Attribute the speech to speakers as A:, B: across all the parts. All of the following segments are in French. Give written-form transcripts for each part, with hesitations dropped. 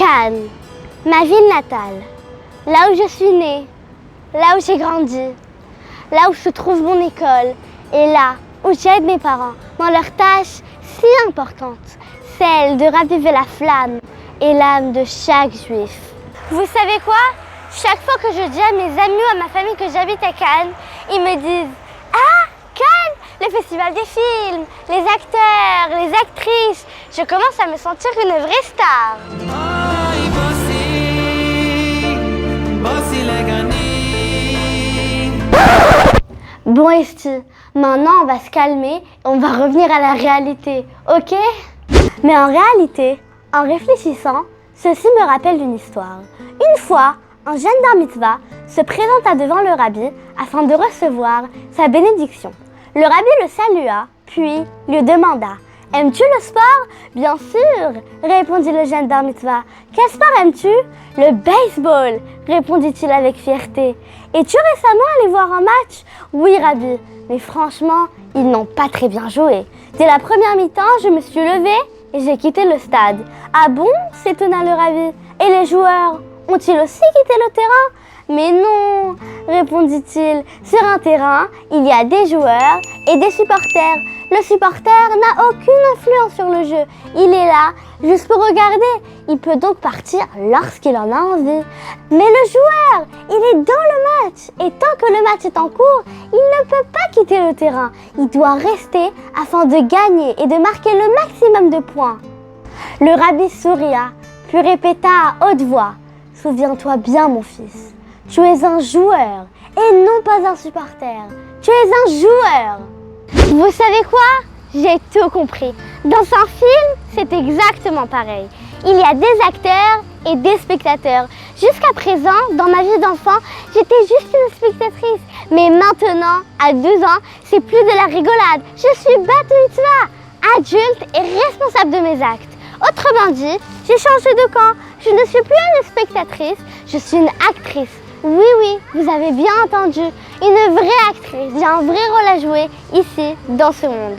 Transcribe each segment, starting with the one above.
A: Cannes, ma ville natale, là où je suis née, là où j'ai grandi, là où se trouve mon école et là où j'aide mes parents dans leur tâche si importante, celle de raviver la flamme et l'âme de chaque juif. Vous savez quoi? Chaque fois que je dis à mes amis ou à ma famille que j'habite à Cannes, ils me disent « Ah, Cannes, le festival des films, les acteurs, les actrices !» Je commence à me sentir une vraie star. Bon Esti, maintenant on va se calmer et on va revenir à la réalité, ok? Mais en réalité, en réfléchissant, ceci me rappelle une histoire. Une fois, un jeune bar mitzvah se présenta devant le rabbi afin de recevoir sa bénédiction. Le rabbi le salua, puis lui demanda « Aimes-tu le sport ?»« Bien sûr !» répondit le jeune bar mitzvah. « Quel sport aimes-tu ?»« Le baseball !» répondit-il avec fierté. « Es-tu récemment allé voir un match ?»« Oui, rabbi, mais franchement, ils n'ont pas très bien joué. Dès la première mi-temps, je me suis levée et j'ai quitté le stade. »« Ah bon ?» s'étonna le rabbi. « Et les joueurs ont-ils aussi quitté le terrain ?»« Mais non !» répondit-il. « Sur un terrain, il y a des joueurs et des supporters. Le supporter n'a aucune influence sur le jeu. Il est là juste pour regarder. Il peut donc partir lorsqu'il en a envie. Mais le joueur, il est dans le match. Et tant que le match est en cours, il ne peut pas quitter le terrain. Il doit rester afin de gagner et de marquer le maximum de points. » Le rabbi souria, puis répéta à haute voix. « Souviens-toi bien, mon fils. Tu es un joueur et non pas un supporter. Tu es un joueur. » Vous savez quoi? J'ai tout compris. Dans un film, c'est exactement pareil. Il y a des acteurs et des spectateurs. Jusqu'à présent, dans ma vie d'enfant, j'étais juste une spectatrice. Mais maintenant, à 12 ans, c'est plus de la rigolade. Je suis bat mitzvah, adulte et responsable de mes actes. Autrement dit, j'ai changé de camp. Je ne suis plus une spectatrice, je suis une actrice. Oui, vous avez bien entendu, une vraie actrice. J'ai un vrai rôle à jouer ici, dans ce monde.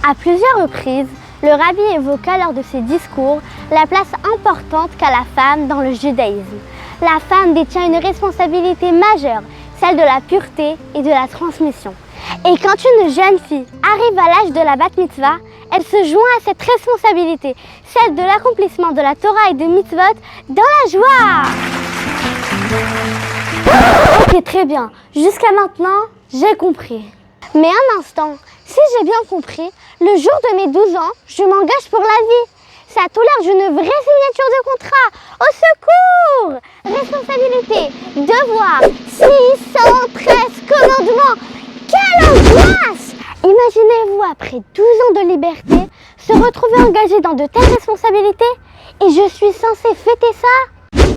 A: À plusieurs reprises, le rabbi évoqua lors de ses discours la place importante qu'a la femme dans le judaïsme. La femme détient une responsabilité majeure, celle de la pureté et de la transmission. Et quand une jeune fille arrive à l'âge de la bat mitzvah, elle se joint à cette responsabilité, celle de l'accomplissement de la Torah et de mitzvot dans la joie. Ok, très bien. Jusqu'à maintenant, j'ai compris. Mais un instant, si j'ai bien compris, le jour de mes 12 ans, je m'engage pour la vie. Ça a tout l'air d'une vraie signature de contrat. Au secours! Responsabilité, devoir, 613 commandements. Quelle angoisse! Imaginez-vous, après 12 ans de liberté, se retrouver engagé dans de telles responsabilités et je suis censée fêter ça?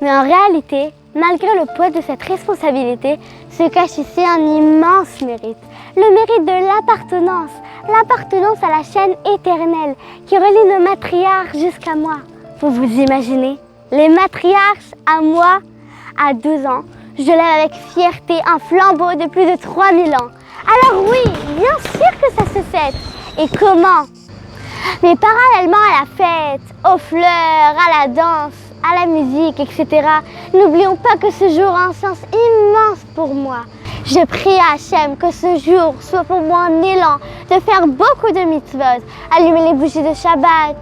A: Mais en réalité, malgré le poids de cette responsabilité, se cache ici un immense mérite. Le mérite de l'appartenance. L'appartenance à la chaîne éternelle qui relie nos matriarches jusqu'à moi. Vous vous imaginez? Les matriarches à moi, à 12 ans, je lève avec fierté un flambeau de plus de 3000 ans. Alors oui, bien sûr que ça se fête. Et comment? Mais parallèlement à la fête, aux fleurs, à la danse, à la musique, etc., n'oublions pas que ce jour a un sens immense pour moi. Je prie à Hachem que ce jour soit pour moi un élan de faire beaucoup de mitzvot, allumer les bougies de Shabbat,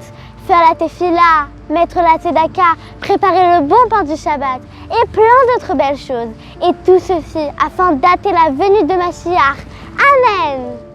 A: faire la tefila, mettre la tzedaka, préparer le bon pain du Shabbat et plein d'autres belles choses. Et tout ceci afin d'attendre la venue de Mashiach. Amen.